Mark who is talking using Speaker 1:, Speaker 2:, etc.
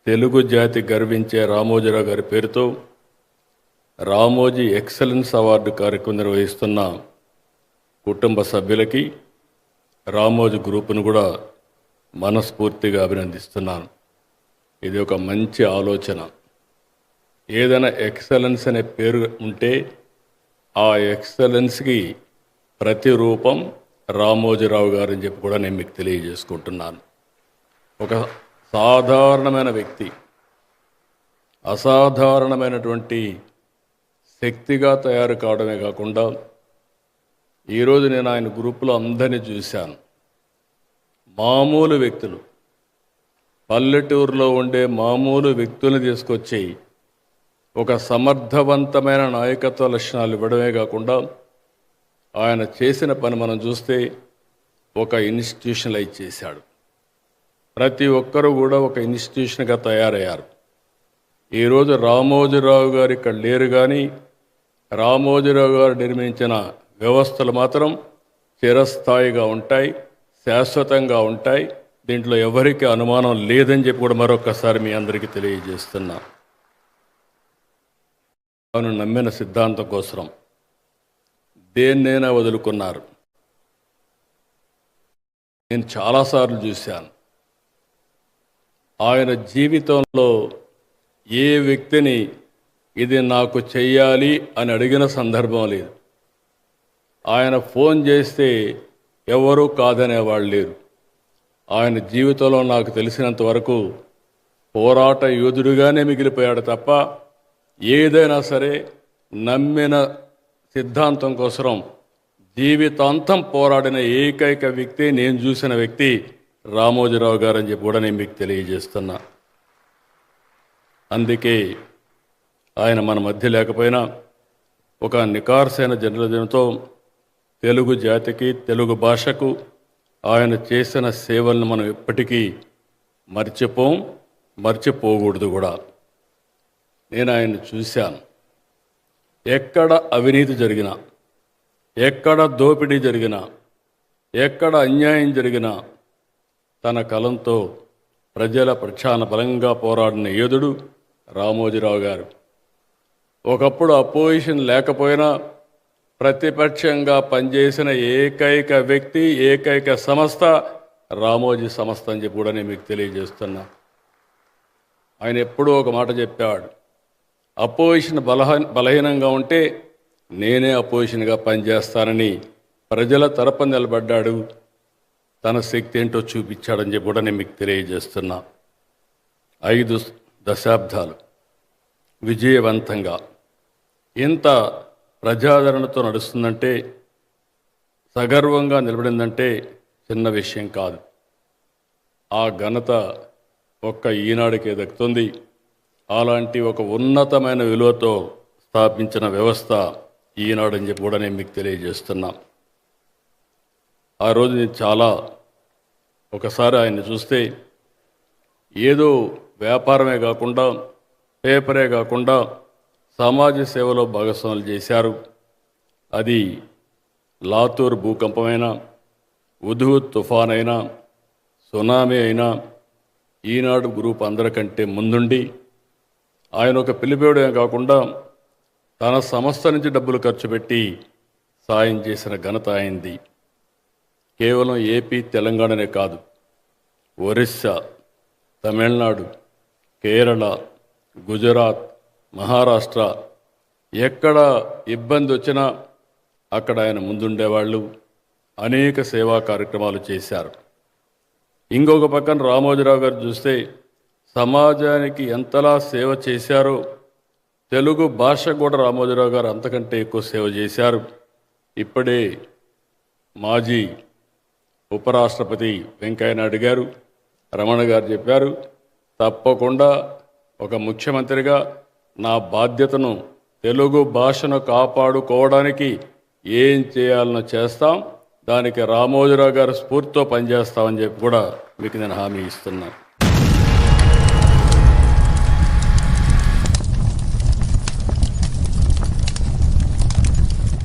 Speaker 1: తెలుగు జాతి గర్వించే రామోజీరావు గారి పేరుతో రామోజీ ఎక్సలెన్స్ అవార్డు కార్యక్రమం నిర్వహిస్తున్న కుటుంబ సభ్యులకి రామోజీ గ్రూపును కూడా మనస్ఫూర్తిగా అభినందిస్తున్నాను. ఇది ఒక మంచి ఆలోచన. ఏదైనా ఎక్సలెన్స్ అనే పేరు ఉంటే ఆ ఎక్సలెన్స్కి ప్రతిరూపం రామోజీరావు గారు అని చెప్పి కూడా నేను మీకు తెలియజేసుకుంటున్నాను. ఒక సాధారణమైన వ్యక్తి అసాధారణమైనటువంటి శక్తిగా తయారు కావడమే కాకుండా ఈరోజు నేను ఆయన గ్రూపులో అందరినీ చూశాను. మామూలు వ్యక్తులు, పల్లెటూరులో ఉండే మామూలు వ్యక్తులను తీసుకొచ్చి ఒక సమర్థవంతమైన నాయకత్వ లక్షణాలు ఇవ్వడమే కాకుండా ఆయన చేసిన పని మనం చూస్తే ఒక ఇన్స్టిట్యూషనలైజ్ చేశాడు. ప్రతి ఒక్కరూ కూడా ఒక ఇన్స్టిట్యూషన్గా తయారయ్యారు. ఈరోజు రామోజీరావు గారు ఇక్కడ లేరు, కానీ రామోజీరావు గారు నిర్మించిన వ్యవస్థలు మాత్రం చిరస్థాయిగా ఉంటాయి, శాశ్వతంగా ఉంటాయి. దీంట్లో ఎవరికి అనుమానం లేదని చెప్పి కూడా మరొకసారి మీ అందరికీ తెలియజేస్తున్నా. తాను నమ్మిన సిద్ధాంతం కోసం దేన్నైనా వదులుకున్నారు. నేను చాలాసార్లు చూశాను. ఆయన జీవితంలో ఏ వ్యక్తిని ఇది నాకు చెయ్యాలి అని అడిగిన సందర్భం లేదు. ఆయన ఫోన్ చేస్తే ఎవరూ కాదనేవాళ్ళు లేరు. ఆయన జీవితంలో నాకు తెలిసినంత వరకు పోరాట యోధుడిగానే మిగిలిపోయాడు తప్ప ఏదైనా సరే నమ్మిన సిద్ధాంతం కోసం జీవితాంతం పోరాడిన ఏకైక వ్యక్తి, నేను చూసిన వ్యక్తి రామోజీరావు గారు అని చెప్పి కూడా నేను మీకు తెలియజేస్తున్నా. అందుకే ఆయన మన మధ్య లేకపోయినా ఒక నికార్సైన జర్నలిజంతో తెలుగు జాతికి, తెలుగు భాషకు ఆయన చేసిన సేవలను మనం ఎప్పటికీ మర్చిపోకూడదు కూడా. నేను ఆయన్ని చూశాను. ఎక్కడ అవినీతి జరిగినా, ఎక్కడ దోపిడీ జరిగినా, ఎక్కడ అన్యాయం జరిగినా తన కలంతో ప్రజల పక్షాన బలంగా పోరాడిన యోధుడు రామోజీరావు గారు. ఒకప్పుడు అపోజిషన్ లేకపోయినా ప్రతిపక్షంగా పనిచేసిన ఏకైక వ్యక్తి, ఏకైక సంస్థ రామోజీ సంస్థ అని చెప్పి కూడా నేను మీకు తెలియజేస్తున్నా. ఆయన ఎప్పుడూ ఒక మాట చెప్పాడు, అపోజిషన్ బలహీనంగా ఉంటే నేనే అపోజిషన్గా పనిచేస్తానని ప్రజల తరపున నిలబడ్డాడు. తన శక్తి ఏంటో చూపించాడని చెప్పి కూడా నేను మీకు తెలియజేస్తున్నా. 5 దశాబ్దాలు విజయవంతంగా ఇంత ప్రజాదరణతో నడుస్తుందంటే, సగర్వంగా నిలబడిందంటే చిన్న విషయం కాదు. ఆ ఘనత ఒక్క ఈనాడుకే దక్కుతుంది. అలాంటి ఒక ఉన్నతమైన విలువతో స్థాపించిన వ్యవస్థ ఈనాడు అని చెప్పి కూడా నేను మీకు తెలియజేస్తున్నా. ఆ రోజు నేను ఒకసారి ఆయన్ని చూస్తే ఏదో వ్యాపారమే కాకుండా, పేపరే కాకుండా సమాజ సేవలో భాగస్వాములు చేశారు. అది లాతూర్ భూకంపమైనా, ఉధుహుద్ తుఫాన్ అయినా, సునామీ అయినా ఈనాడు గ్రూప్ అందరికంటే ముందుండి ఆయన ఒక పిలిపేయడమే కాకుండా తన సంస్థ నుంచి డబ్బులు ఖర్చు పెట్టి సాయం చేసిన ఘనత అయింది. కేవలం ఏపీ, తెలంగాణనే కాదు, ఒరిస్సా, తమిళనాడు, కేరళ, గుజరాత్, మహారాష్ట్ర ఎక్కడ ఇబ్బంది వచ్చినా అక్కడ ఆయన ముందుండేవాళ్ళు. అనేక సేవా కార్యక్రమాలు చేశారు. ఇంకొక పక్కన రామోజీరావు గారు చూస్తే సమాజానికి ఎంతలా సేవ చేశారో తెలుగు భాష కూడా రామోజీరావు గారు అంతకంటే ఎక్కువ సేవ చేశారు. ఇప్పుడే మాజీ ఉపరాష్ట్రపతి వెంకయ్యనాయుడు గారు, రమణ గారు చెప్పారు, తప్పకుండా ఒక ముఖ్యమంత్రిగా నా బాధ్యతను తెలుగు భాషను కాపాడుకోవడానికి ఏం చేయాలనో చేస్తాం, దానికి రామోజీరావు గారు స్ఫూర్తితో పనిచేస్తామని చెప్పి కూడా మీకు నేను హామీ ఇస్తున్నాను.